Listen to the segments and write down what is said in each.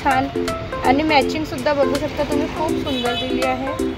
छान आणि मॅचिंग सुद्धा बघू शकता तुम्ही, खूप सुंदर दिली आहे।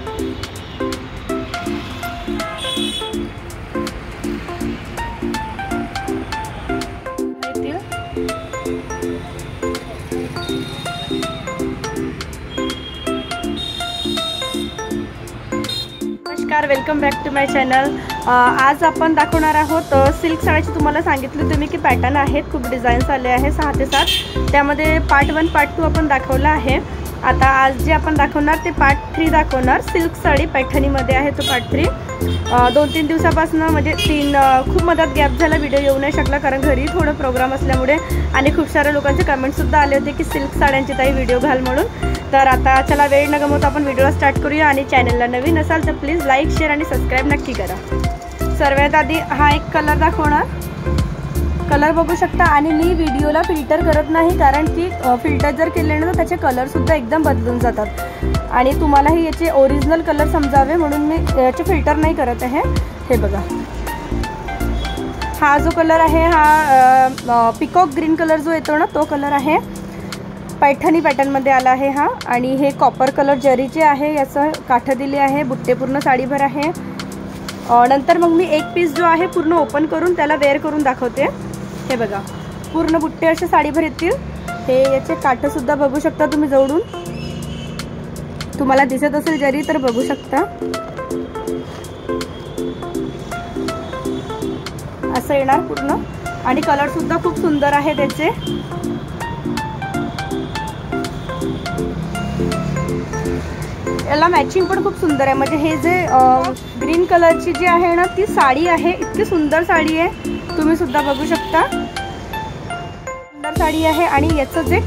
नमस्कार, welcome back to my channel. आज आपण दाखवणार आहोत सिल्क साडीची। तुम्हाला सांगितलं तुम्ही की पॅटर्न आहेत, खूप डिझाईन्स आले आहे 6 ते 7। त्यामध्ये पार्ट 1 पार्ट 2 आपण दाखवला आहे। आता आज जे आपण दाखवणार ते पार्ट 3 दाखवणार। सिल्क साडी पैठणीमध्ये आहे तो पार्ट 3। 2-3 दिवसापासून म्हणजे खूप मदत गॅप झाला, व्हिडिओ येऊ नाही शकला कारण घरी थोडं प्रोग्राम असल्यामुळे आणि खूप सारे लोकांचे कमेंट्ससुद्धा आले होते की सिल्क साड्यांची ताई व्हिडिओ घाल म्हणून। तर आता चला वेळ न गमावता आपण व्हिडिओला स्टार्ट करूया। आणि चॅनलला नवीन असाल तर प्लीज लाईक, शेअर आणि सबस्क्राईब नक्की करा। सर्वात आधी हा एक कलर दाखवणार, कलर बघू शकता। आणि मी व्हिडिओला फिल्टर करत नाही कारण की फिल्टर जर केले ना तर त्याचे कलरसुद्धा एकदम बदलून जातात आणि तुम्हालाही याचे ओरिजिनल कलर समजावे म्हणून मी याचे फिल्टर नाही करत आहे। हे बघा, हा जो कलर आहे हा पिकॉक ग्रीन कलर जो येतो ना तो कलर आहे। पैठणी पॅटर्नमध्ये आला आहे हा। आणि हे कॉपर कलर जरीचे आहे, याचं काठ दिले आहे, बुट्टे पूर्ण साडीभर आहे। नंतर मग मी एक पीस जो आहे पूर्ण ओपन करून त्याला वेअर करून दाखवते। हे बघा, पूर्ण बुट्टे असे साडीभर येतील। हे याचे काठसुद्धा बघू शकता तुम्ही जवळून, तुम्हाला दिसत असेल जरी तर बघू शकता। असं येणार पूर्ण आणि कलरसुद्धा खूप सुंदर आहे त्याचे। याला मॅचिंग पण खूप सुंदर आहे। म्हणजे हे जे ग्रीन कलरची जी आहे ना ती साडी आहे, इतकी सुंदर साडी आहे, तुम्ही सुद्धा बघू शकता, सुंदर साडी आहे। आणि याचं जे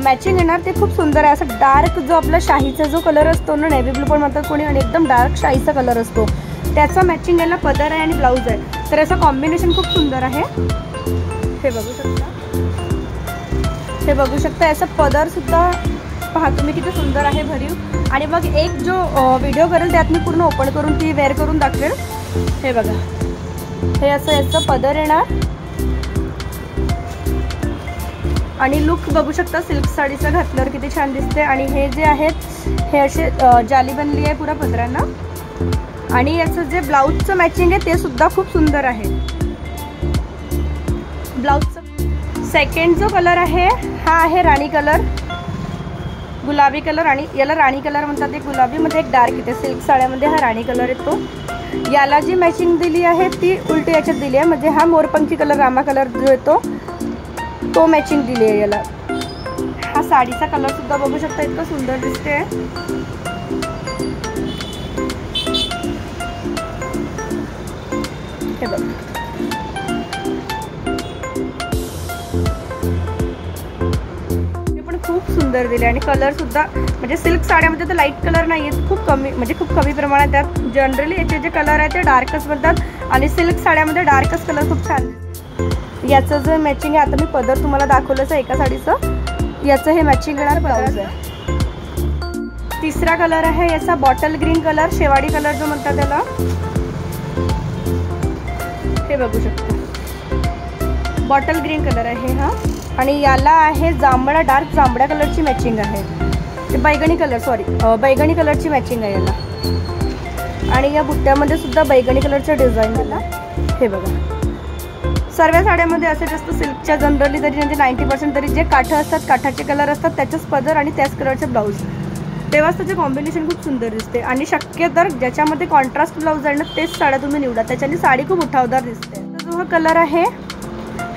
मॅचिंग येणार ते खूप सुंदर आहे। असं डार्क जो आपला शाहीचा जो कलर असतो ना, नेव्ही ब्लू पण म्हणतात कोणी, आणि एकदम डार्क शाहीचा कलर असतो त्याचा मॅचिंग याला पदर आहे आणि ब्लाऊज आहे। तर याचं कॉम्बिनेशन खूप सुंदर आहे। हे बघू शकता, हे बघू शकता, याचा पदर सुद्धा पहा तुम्ही किती सुंदर आहे भरीव। आणि मग एक जो व्हिडिओ करेल त्यात मी पूर्ण ओपन करून ती वेअर करून दाखवेल। हे बघा, हे असं याचं पदर येणार आणि लुक बघू शकता सिल्क साडीचा घातल्यावर किती छान दिसते। आणि हे जे आहेत हे असे जाली बनली आहे पुरा पदरांना। आणि याचं जे ब्लाऊजचं मॅचिंग आहे ते सुद्धा खूप सुंदर आहे। ब्लाऊजचं सेकंड जो कलर आहे हा आहे राणी कलर, गुलाबी कलर। आणि याला राणी कलर म्हणतात, एक गुलाबी मध्ये एक डार्क येते। सिल्क साड्यामध्ये हा राणी कलर येतो। याला जी मॅचिंग दिली आहे ती उलटी याच्यात दिली आहे, म्हणजे हा मोरपंखी कलर रामा कलर जो येतो तो मॅचिंग दिली आहे याला। हा साडीचा कलर सुद्धा बघू शकता, इतकं सुंदर दिसते। हे बघा, खूप सुंदर दिले। आणि कलर सुद्धा म्हणजे सिल्क साड्यामध्ये तर लाईट कलर नाही आहेत, खूप कमी म्हणजे खूप कमी प्रमाणात। त्यात जनरली याचे जे कलर आहे ते डार्कच बनतात आणि सिल्क साड्यामध्ये डार्कच कलर खूप छान। याचं जे मॅचिंग आहे, आता मी पदर तुम्हाला दाखवलंच आहे एका साडीचं, याचं हे मॅचिंग येणार ब्लाऊज आहे। तिसरा कलर आहे याचा बॉटल ग्रीन कलर, शेवाडी कलर जो म्हणतात त्याला। हे बघू शकता, बॉटल ग्रीन कलर आहे हा। आणि याला आहे जांभळा, डार्क जांभळ्या कलरची मॅचिंग आहे। बैगणी कलर, सॉरी बैगणी कलरची मॅचिंग आहे याला। आणि या बुट्ट्यामध्ये सुद्धा बैगणी कलरचा डिझाईन आला। हे बघा, सर्व साड्यामध्ये असेच असतं सिल्कच्या जनरली तरी, म्हणजे 90% तरी जे काठ असतात काठाचे कलर असतात त्याच्याच पदर आणि त्याच कलरचे ब्लाऊज, तेव्हाच त्याचे कॉम्बिनेशन खूप सुंदर दिसते। आणि शक्य तर ज्याच्यामध्ये कॉन्ट्रास्ट ब्लाऊज आहे ना तेच साड्या तुम्ही निवडा, त्याच्याने साडी खूप उठावदार दिसते। जो हा कलर आहे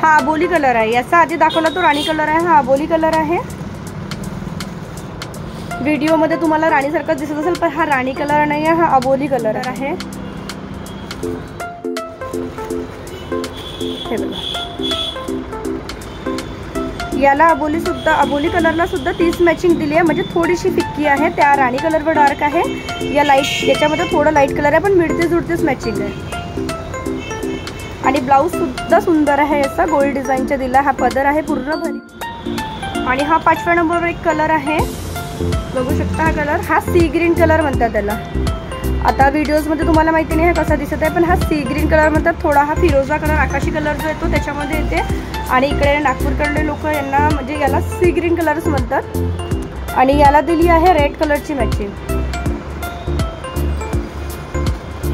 हा अबोली कलर आहे। याचा आधी दाखवला तो राणी कलर आहे, हा अबोली कलर आहे। व्हिडिओमध्ये तुम्हाला राणीसारखं दिसत असेल पण हा राणी कलर नाही आहे, हा अबोली कलर आहे। हे बघा, याला अबोली कलरला सुद्धा तीच मॅचिंग दिली आहे, म्हणजे थोडीशी फिक्की आहे। त्या राणी कलरवर डार्क आहे, या लाईट याच्यामध्ये थोडं लाईट कलर आहे पण मिळते जुळतेच मॅचिंग आहे। आणि ब्लाऊज सुद्धा सुंदर आहे, याचा गोल्ड डिझाईनचा दिला। हा पदर आहे पूर्ण भरी। आणि हा 5व्या नंबरवर एक कलर आहे, बघू शकता हा कलर, हा सी ग्रीन कलर म्हणतात त्याला। आता व्हिडिओजमध्ये तुम्हाला माहिती नाही हा कसा दिसत आहे, पण हा सी ग्रीन कलर म्हणतात, थोडा हा फिरोजा कलर आकाशी कलर जो येतो त्याच्यामध्ये येते. आणि इकडे नागपूरकडले लोक यांना म्हणजे याला सी ग्रीन कलर्स म्हणतात. आणि याला दिली आहे रेड कलरची मॅचिंग.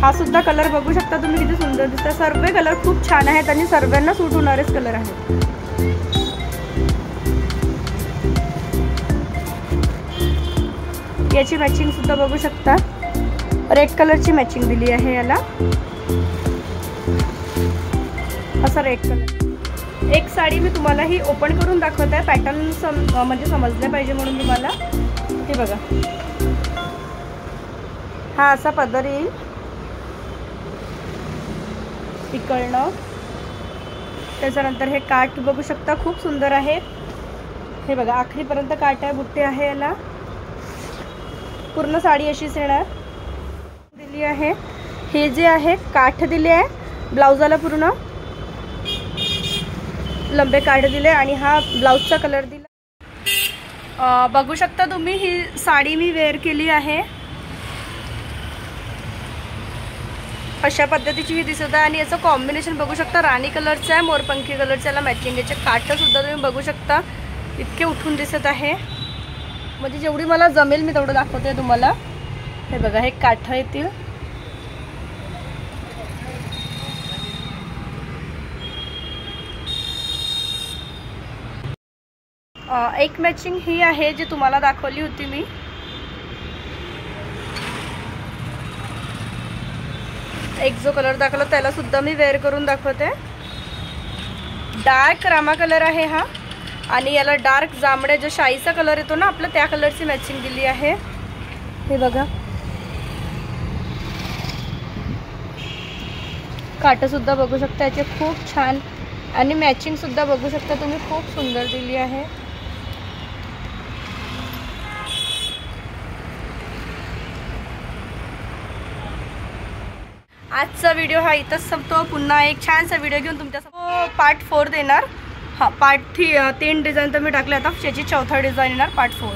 हा सुद्धा कलर बघू शकता तुम्ही किती सुंदर दिसतात. सर्व कलर खूप छान आहेत आणि सर्वांना सूट होणारेच कलर आहेत. याची मॅचिंग सुद्धा बघू शकता, रेड कलरची मॅचिंग दिली आहे याला. असा रेड कलर. एक साडी मी तुम्हाला ही ओपन करून दाखवत आहे, पॅटर्न म्हणजे समजले पाहिजे म्हणून तुम्हाला. हे बघा, हा असा पदर येईल इकडनं. त्याच्यानंतर हे काठ बघू शकता, खूप सुंदर आहे. हे बघा, आखरीपर्यंत काठ आहे, बुट्टे आहे याला. पूर्ण साडी अशीच येणार दिली आहे. हे जे आहे काठ दिले आहे ब्लाउजाला, पूर्ण लंबे काठ दिले. आणि हा ब्लाउजचा कलर दिला. बघू शकता तुम्ही, ही साडी मी वेअर केली आहे. अशा पद्धतीची ही दिसत आहे. आणि याचं कॉम्बिनेशन बघू शकता, राणी कलरचं आहे, मोरपंखी कलरचं याला मॅचिंग. याचे काठसुद्धा तुम्ही बघू शकता, इतके उठून दिसत आहे. म्हणजे जेवढी मला जमेल मी तेवढं दाखवते तुम्हाला. हे बघा, हे काठ येतील. एक मॅचिंग ही आहे जी तुम्हाला दाखवली होती मी. एक जो कलर दाखवला त्याला सुद्धा मी वेअर करून दाखवते. डार्क रामा कलर आहे हा. आणि याला डार्क जांभळ्या जो शाईचा कलर येतो ना आपला, त्या कलरची मॅचिंग दिली आहे. हे बघा, काठ सुद्धा बघू शकता याचे खूप छान. आणि मॅचिंग सुद्धा बघू शकता तुम्ही, खूप सुंदर दिली आहे. आजचा व्हिडिओ हा इथंच संपतो. पुन्हा एक छानसा व्हिडिओ घेऊन तुमच्यासमोर पार्ट 4 देणार. हा, पार्ट 3 डिझाईन तर मी टाकले, आता त्याची चौथा डिझाईन येणार पार्ट 4.